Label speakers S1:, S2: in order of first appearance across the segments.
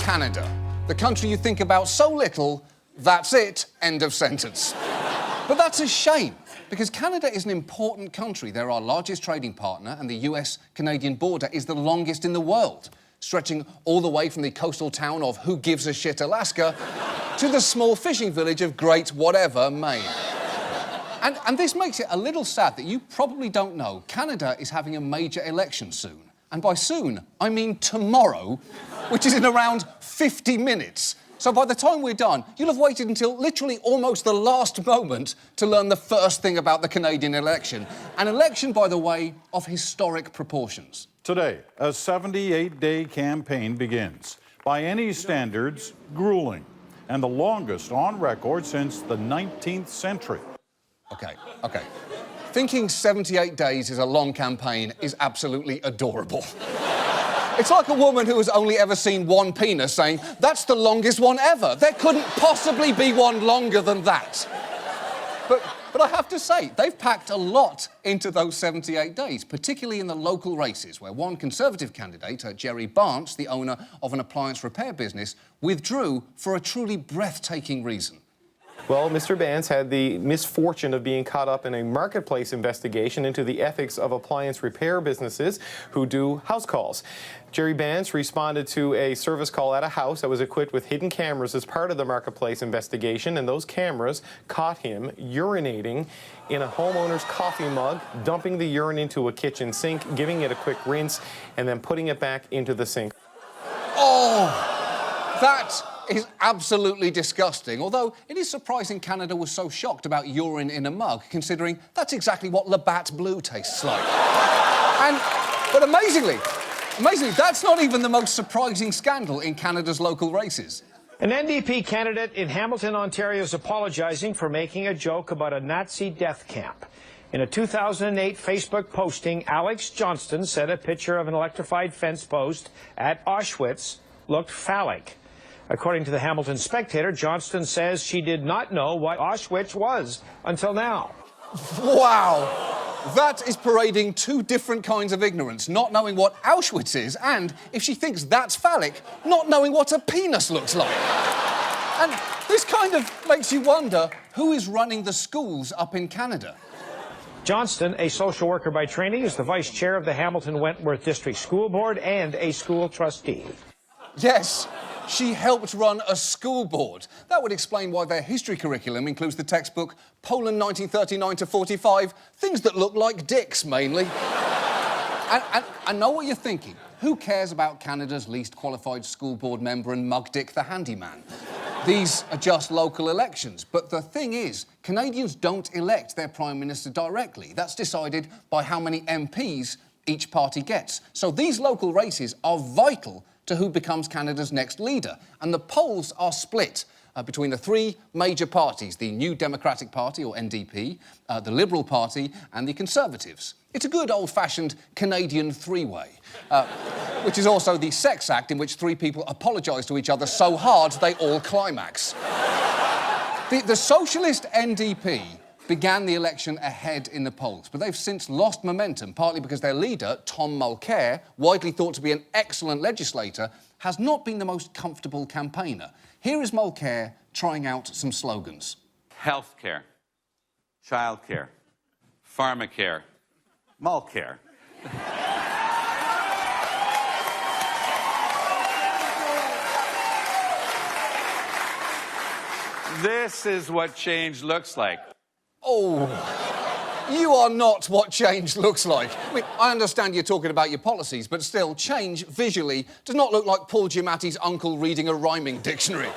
S1: Canada. The country you think about so little, that's it, end of sentence. But that's a shame, because Canada is an important country. They're our largest trading partner, and the US-Canadian border is the longest in the world, stretching all the way from the coastal town of Who Gives a Shit, Alaska, to the small fishing village of Great Whatever, Maine. And this makes it a little sad that you probably don't know Canada is having a major election soon. And by soon, I mean tomorrow, which is in around 50 minutes. So by the time we're done, you'll have waited until literally almost the last moment to learn the first thing about the Canadian election. An election, by the way, of historic proportions.
S2: Today, a 78-day campaign begins. By any standards, grueling, and the longest on record since the 19th century.
S1: OK. Thinking 78 days is a long campaign is absolutely adorable. It's like a woman who has only ever seen one penis saying, "That's the longest one ever. There couldn't possibly be one longer than that." But I have to say, they've packed a lot into those 78 days, particularly in the local races, where one Conservative candidate, Jerry Barnes, the owner of an appliance repair business, withdrew for a truly breathtaking reason.
S3: Well, Mr. Barnes had the misfortune of being caught up in a marketplace investigation into the ethics of appliance repair businesses who do house calls. Jerry Barnes responded to a service call at a house that was equipped with hidden cameras as part of the marketplace investigation, and those cameras caught him urinating in a homeowner's coffee mug, dumping the urine into a kitchen sink, giving it a quick rinse, and then putting it back into the sink.
S1: Oh, that is absolutely disgusting, although it is surprising Canada was so shocked about urine in a mug, considering that's exactly what Labatt Blue tastes like. But amazingly, that's not even the most surprising scandal in Canada's local races.
S4: An NDP candidate in Hamilton, Ontario is apologizing for making a joke about a Nazi death camp. In a 2008 Facebook posting, Alex Johnston said a picture of an electrified fence post at Auschwitz looked phallic. According to the Hamilton Spectator, Johnston says she did not know what Auschwitz was until now.
S1: Wow! That is parading two different kinds of ignorance, not knowing what Auschwitz is, and, if she thinks that's phallic, not knowing what a penis looks like. And this kind of makes you wonder who is running the schools up in Canada.
S4: Johnston, a social worker by training, is the vice chair of the Hamilton Wentworth District School Board and a school trustee.
S1: Yes, she helped run a school board. That would explain why their history curriculum includes the textbook Poland 1939 to 45, things that look like dicks, mainly. And I know what you're thinking. Who cares about Canada's least qualified school board member and Mug Dick the handyman? These are just local elections. But the thing is, Canadians don't elect their Prime Minister directly. That's decided by how many MPs each party gets. So these local races are vital to who becomes Canada's next leader. And the polls are split between the three major parties, the New Democratic Party, or NDP, the Liberal Party, and the Conservatives. It's a good old-fashioned Canadian three-way, which is also the sex act in which three people apologise to each other so hard they all climax. The socialist NDP began the election ahead in the polls, but they've since lost momentum, partly because their leader, Tom Mulcair, widely thought to be an excellent legislator, has not been the most comfortable campaigner. Here is Mulcair trying out some slogans.
S5: Healthcare, childcare, pharmacare, Mulcair. This is what change looks like.
S1: Oh, you are not what change looks like. I mean, I understand you're talking about your policies, but still, change, visually, does not look like Paul Giamatti's uncle reading a rhyming dictionary.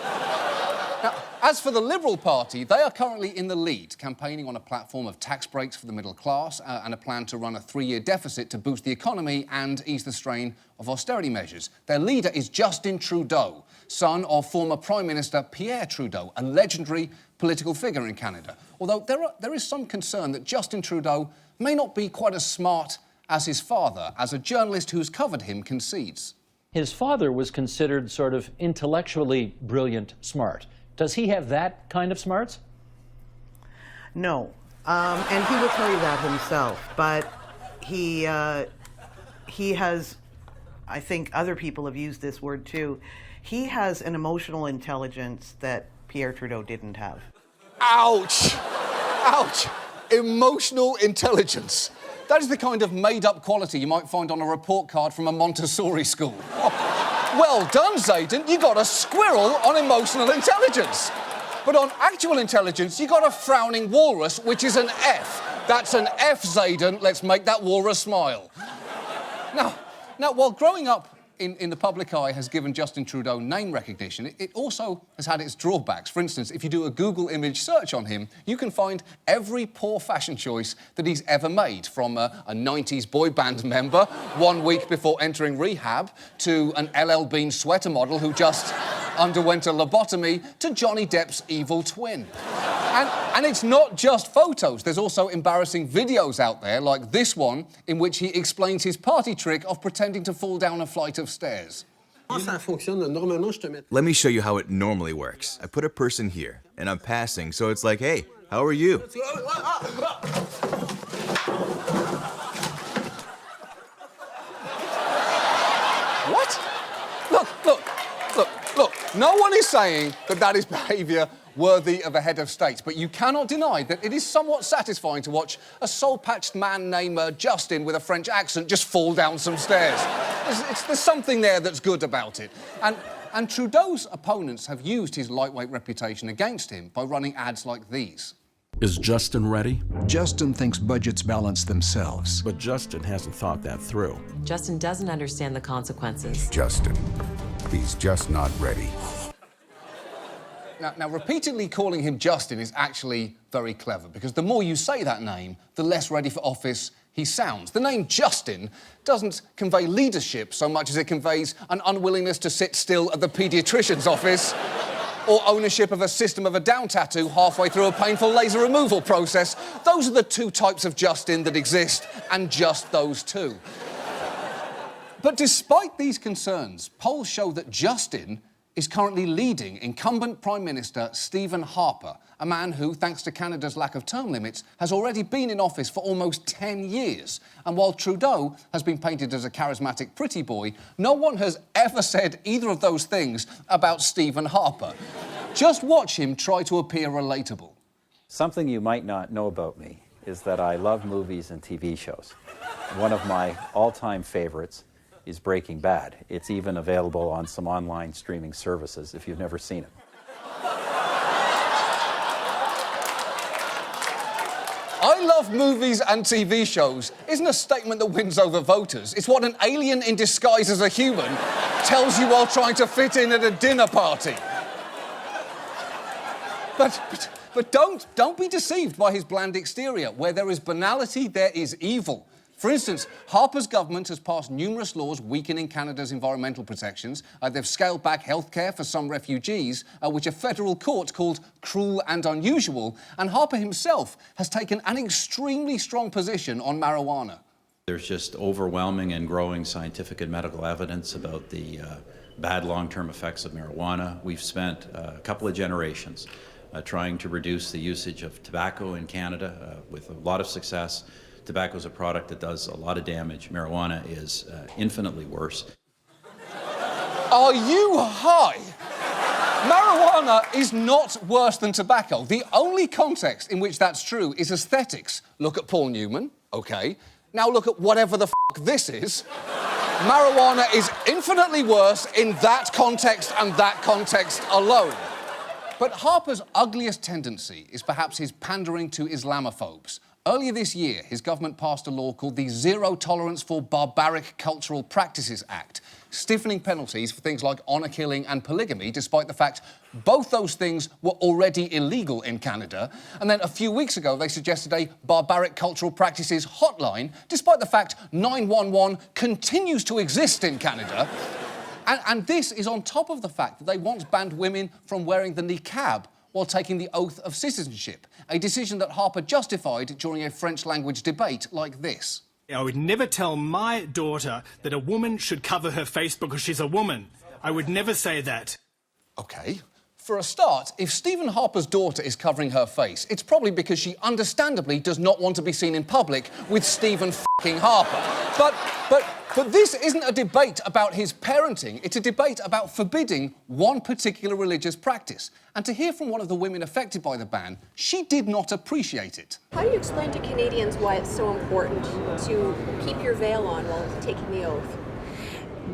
S1: Now, as for the Liberal Party, they are currently in the lead, campaigning on a platform of tax breaks for the middle class and a plan to run a 3-year deficit to boost the economy and ease the strain of austerity measures. Their leader is Justin Trudeau, son of former Prime Minister Pierre Trudeau, a legendary political figure in Canada. Although there is some concern that Justin Trudeau may not be quite as smart as his father, as a journalist who's covered him concedes.
S6: His father was considered sort of intellectually brilliant smart. Does he have that kind of smarts?
S7: No, and he will tell you that himself. But he has I think other people have used this word too. He has an emotional intelligence that Pierre Trudeau didn't have.
S1: Ouch! Ouch! Emotional intelligence. That is the kind of made-up quality you might find on a report card from a Montessori school. Well done, Zayden. You got a squirrel on emotional intelligence. But on actual intelligence, you got a frowning walrus, which is an F. That's an F, Zayden. Let's make that walrus smile. Now, while growing up in the public eye has given Justin Trudeau name recognition, it also has had its drawbacks. For instance, if you do a Google image search on him, you can find every poor fashion choice that he's ever made, from a 90s boy band member 1 week before entering rehab, to an LL Bean sweater model who just underwent a lobotomy, to Johnny Depp's evil twin. And it's not just photos. There's also embarrassing videos out there, like this one, in which he explains his party trick of pretending to fall down a flight of stairs.
S8: Let me show you how it normally works. I put a person here, and I'm passing, so it's like, hey, how are you?
S1: What? Look. No one is saying that is behaviour worthy of a head of state, but you cannot deny that it is somewhat satisfying to watch a soul-patched man named Justin with a French accent just fall down some stairs. There's something there that's good about it. And Trudeau's opponents have used his lightweight reputation against him by running ads like these.
S9: Is Justin ready?
S10: Justin thinks budgets balance themselves.
S9: But Justin hasn't thought that through.
S11: Justin doesn't understand the consequences.
S10: Justin, he's just not ready.
S1: Now, repeatedly calling him Justin is actually very clever, because the more you say that name, the less ready for office he sounds. The name Justin doesn't convey leadership so much as it conveys an unwillingness to sit still at the paediatrician's office, or ownership of a system of a down tattoo halfway through a painful laser removal process. Those are the two types of Justin that exist, and just those two. But despite these concerns, polls show that Justin is currently leading incumbent Prime Minister Stephen Harper, a man who, thanks to Canada's lack of term limits, has already been in office for almost 10 years. And while Trudeau has been painted as a charismatic pretty boy, no one has ever said either of those things about Stephen Harper. Just watch him try to appear relatable.
S12: Something you might not know about me is that I love movies and TV shows. One of my all-time favorites is Breaking Bad. It's even available on some online streaming services if you've never seen it.
S1: I love movies and TV shows isn't a statement that wins over voters. It's what an alien in disguise as a human tells you while trying to fit in at a dinner party. But don't be deceived by his bland exterior. Where there is banality, there is evil. For instance, Harper's government has passed numerous laws weakening Canada's environmental protections. They've scaled back healthcare for some refugees, which a federal court called cruel and unusual. And Harper himself has taken an extremely strong position on marijuana.
S12: There's just overwhelming and growing scientific and medical evidence about the bad long-term effects of marijuana. We've spent a couple of generations trying to reduce the usage of tobacco in Canada with a lot of success. Tobacco is a product that does a lot of damage. Marijuana is infinitely worse.
S1: Are you high? Marijuana is not worse than tobacco. The only context in which that's true is aesthetics. Look at Paul Newman, OK. Now look at whatever the f*** this is. Marijuana is infinitely worse in that context and that context alone. But Harper's ugliest tendency is perhaps his pandering to Islamophobes. Earlier this year, his government passed a law called the Zero Tolerance for Barbaric Cultural Practices Act, stiffening penalties for things like honour killing and polygamy, despite the fact both those things were already illegal in Canada. And then a few weeks ago, they suggested a Barbaric Cultural Practices hotline, despite the fact 911 continues to exist in Canada. And this is on top of the fact that they once banned women from wearing the niqab while taking the oath of citizenship, a decision that Harper justified during a French-language debate like this.
S13: I would never tell my daughter that a woman should cover her face because she's a woman. I would never say that.
S1: OK, For a start, if Stephen Harper's daughter is covering her face, it's probably because she understandably does not want to be seen in public with Stephen f***ing Harper. But this isn't a debate about his parenting, it's a debate about forbidding one particular religious practice. And to hear from one of the women affected by the ban, she did not appreciate it.
S14: How do you explain to Canadians why it's so important to keep your veil on while taking the oath?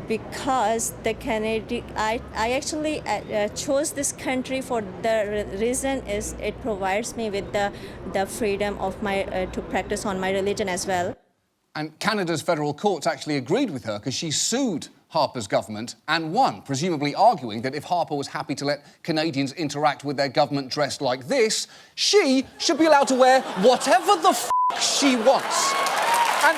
S15: Because I actually chose this country for the reason is it provides me with the freedom of my to practice on my religion as well.
S1: And Canada's federal courts actually agreed with her because she sued Harper's government and won, presumably arguing that if Harper was happy to let Canadians interact with their government dressed like this, she should be allowed to wear whatever the f*** she wants. And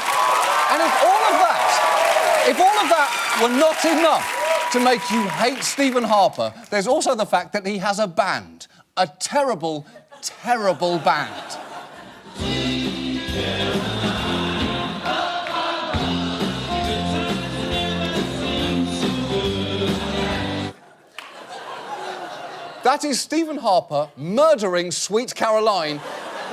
S1: if all of that were not enough to make you hate Stephen Harper, there's also the fact that he has a band. A terrible, terrible band. That is Stephen Harper murdering Sweet Caroline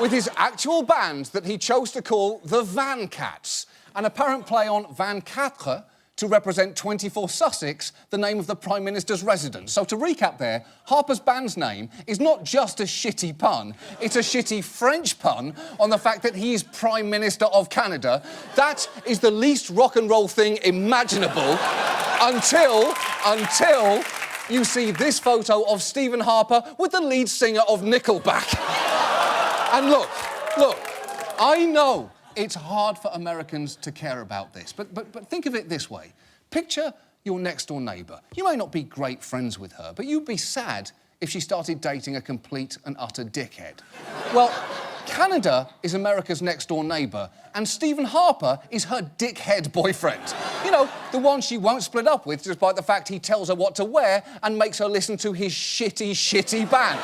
S1: with his actual band that he chose to call the Van Cats, an apparent play on 24 to represent 24 Sussex, the name of the Prime Minister's residence. So to recap there, Harper's band's name is not just a shitty pun, it's a shitty French pun on the fact that he is Prime Minister of Canada. That is the least rock and roll thing imaginable until you see this photo of Stephen Harper with the lead singer of Nickelback. And look, I know it's hard for Americans to care about this, but think of it this way. Picture your next-door neighbour. You may not be great friends with her, but you'd be sad if she started dating a complete and utter dickhead. Well, Canada is America's next-door neighbour, and Stephen Harper is her dickhead boyfriend. You know, the one she won't split up with despite the fact he tells her what to wear and makes her listen to his shitty, shitty band.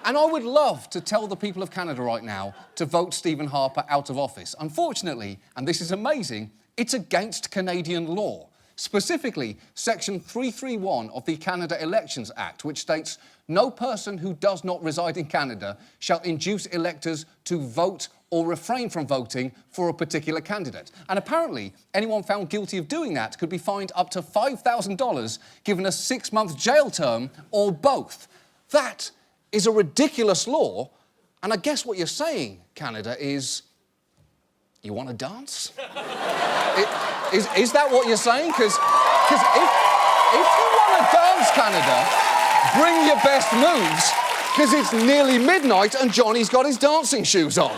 S1: And I would love to tell the people of Canada right now to vote Stephen Harper out of office. Unfortunately, and this is amazing, it's against Canadian law. Specifically, Section 331 of the Canada Elections Act, which states, no person who does not reside in Canada shall induce electors to vote or refrain from voting for a particular candidate. And apparently, anyone found guilty of doing that could be fined up to $5,000, given a 6-month jail term, or both. That is a ridiculous law, and I guess what you're saying, Canada, is you want to dance? Is that what you're saying? Because if you want to dance, Canada, bring your best moves, because it's nearly midnight and Johnny's got his dancing shoes on.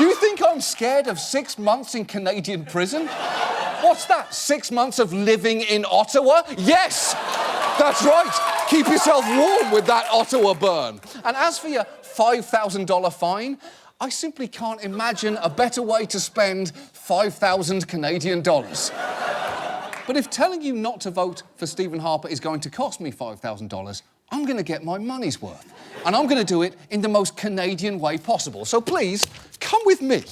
S1: You think I'm scared of 6 months in Canadian prison? What's that, 6 months of living in Ottawa? Yes, that's right. Keep yourself warm with that Ottawa burn. And as for your $5,000 fine, I simply can't imagine a better way to spend 5,000 Canadian dollars. But if telling you not to vote for Stephen Harper is going to cost me $5,000, I'm going to get my money's worth. And I'm going to do it in the most Canadian way possible. So please, come with me.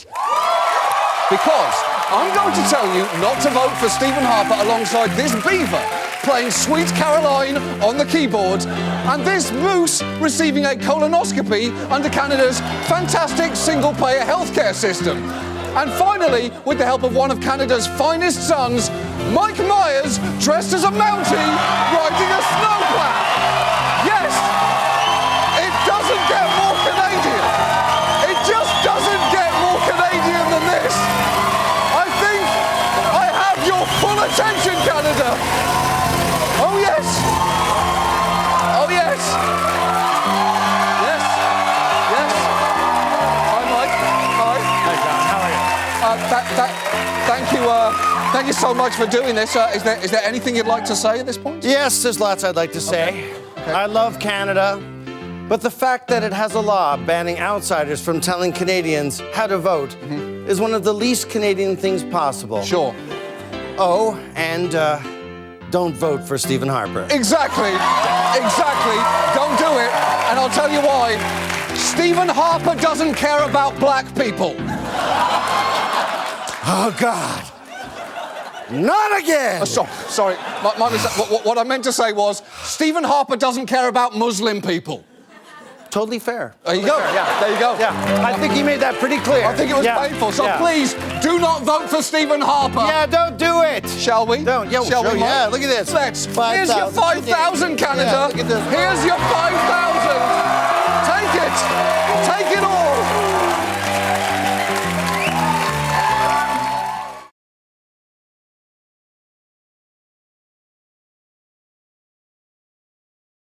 S1: Because I'm going to tell you not to vote for Stephen Harper alongside this beaver playing Sweet Caroline on the keyboard, and this moose receiving a colonoscopy under Canada's fantastic single-payer healthcare system. And finally, with the help of one of Canada's finest sons, Mike Myers, dressed as a Mountie, riding a snowplow. Yes, it doesn't get more Canadian. It just doesn't get more Canadian than this. I think I have your full attention, Canada. Oh, yes. Oh, yes. Yes. Yes. Hi, Mike. Hi.
S16: Hey, John. How are you?
S1: Thank you so much for doing this. Is there anything you'd like to say at this point?
S16: Yes, there's lots I'd like to say. Okay. I love Canada, but the fact that it has a law banning outsiders from telling Canadians how to vote is one of the least Canadian things possible.
S1: Sure.
S16: Oh, and don't vote for Stephen Harper.
S1: Exactly. Don't do it. And I'll tell you why. Stephen Harper doesn't care about black people.
S16: Oh, God. Not again!
S1: Sorry, my mistake. What I meant to say was, Stephen Harper doesn't care about Muslim people.
S16: Totally fair.
S1: There you go.
S16: Yeah.
S1: There you go.
S16: Yeah. I think he made that pretty clear.
S1: I think it was painful. So please, do not vote for Stephen Harper.
S16: Yeah, don't do it.
S1: Shall we?
S16: Don't. Yeah,
S1: Shall we?
S16: Yeah, look at this.
S1: Let's. Here's your 5,000, Canada.
S16: Yeah, look at this.
S1: Here's your 5,000.